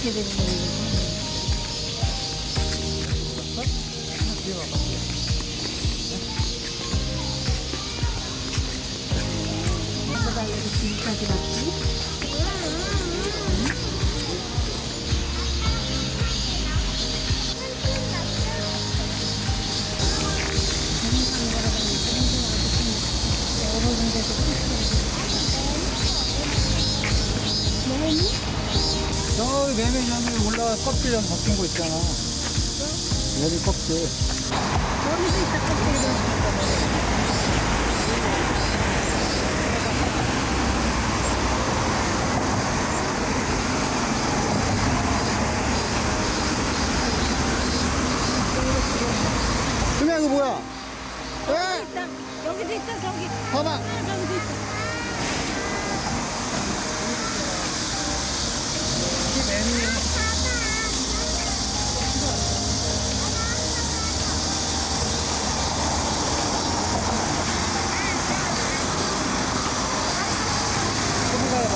이렇게 되는 거예요. 이거다 이렇게 지금까지 갔지? 저기 매매장에 올라가 껍질이랑 벗긴 거 있잖아. 여기 껍질. 여기도 있다, 껍질이. 금이야 이거 뭐야? 에? 여기도 있다, 저기. 봐봐. 저기도 있다. 이게 매미야. 금이가 봐.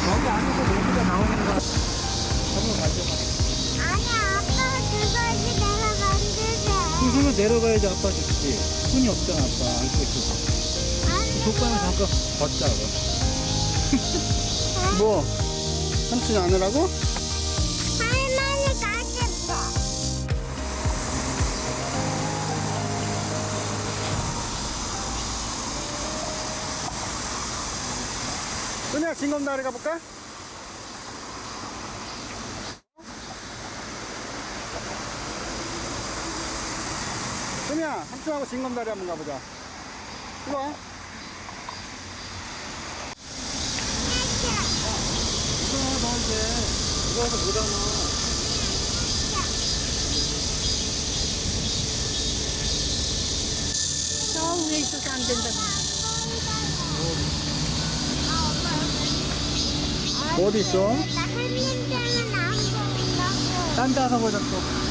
여기 안에서 매미가 나오는 거야. 한번 가져가. 아니야, 아빠가 그거지 내가 만들래. 손을 내려가야지 아빠 줄지. 손이 없잖아 아빠 안고 있어서. 아니, 족발을 잠깐 걷자. 뭐? 삼촌이 안 하라고? 할머니가 싶어. 그냥 징검다리 가볼까? 그냥 삼촌하고 징검다리 한번 가보자. 이리 와. 이거 너 이제 이거 와서 보잖아. 저 위에 있어서 안 된다고. 어디 있어? 나 할머니는 안 보인다고. 딴 데 가서 보자 또.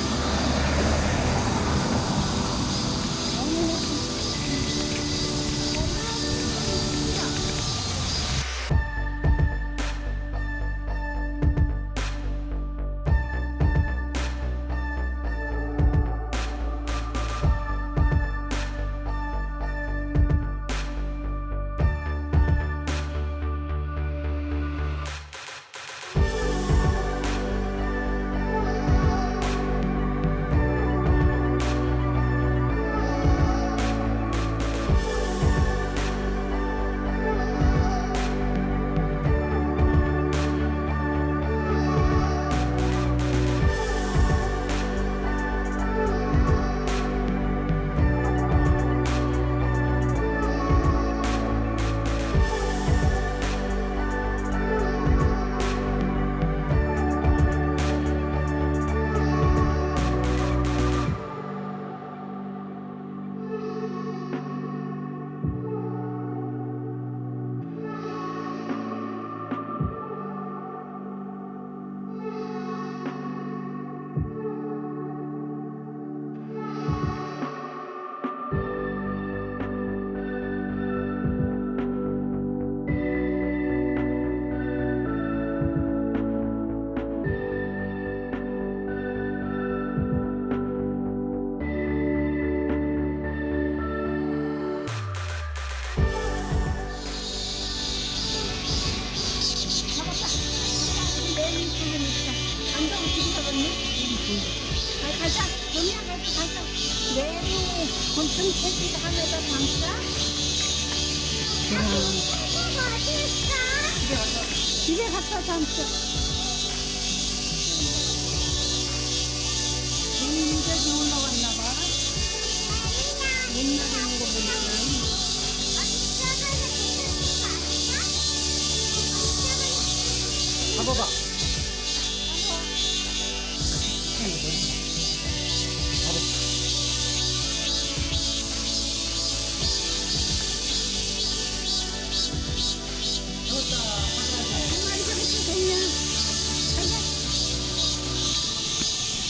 가자. 너미야 가자. 내로 곤충 채집 하면서 담자. 어디 있어? 집에 갖다 담자. 이제 올라왔나 봐. 옛날에 있는 거 보니까. 가봐봐.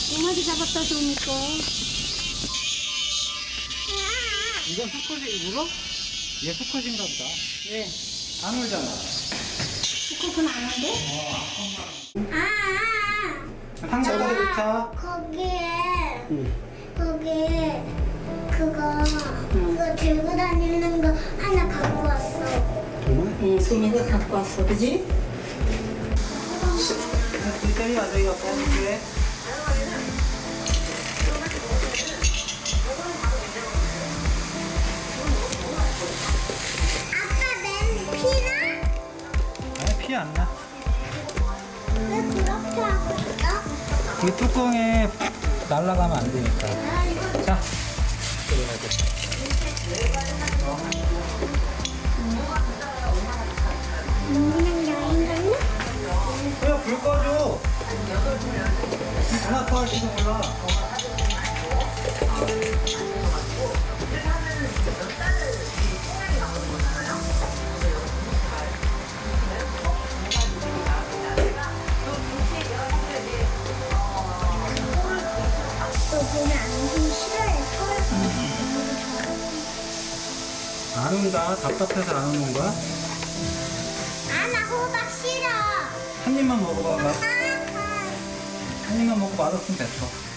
두 마리 잡았다, 그러니까. 이건 수컷이 울어? 얘 수컷인가 보다. 왜? 안 울잖아. 그건 아는데? 상자가 좋다. 거기에 그거 들고 다니는 거 하나 갖고 왔어. 정말? 응, 수미가 갖고 왔어, 그지? 뒷다리 아저씨가 뽑을게. 아빠 맨 피나? 아니, 피 안 나. 왜 그렇게 하고 있어? 이 뚜껑에 날아가면 안 되니까. 자, 들어가자. 그냥 여행 갔나? 그냥 불 꺼줘. 안 아파할지도 몰라. 너 보면 안심 싫어할걸? 안 온다. 답답해서 안 오는 거야? 나 호박 싫어. 한 입만 먹어봐. 아, 한 입만 먹고 맛없으면 됐어.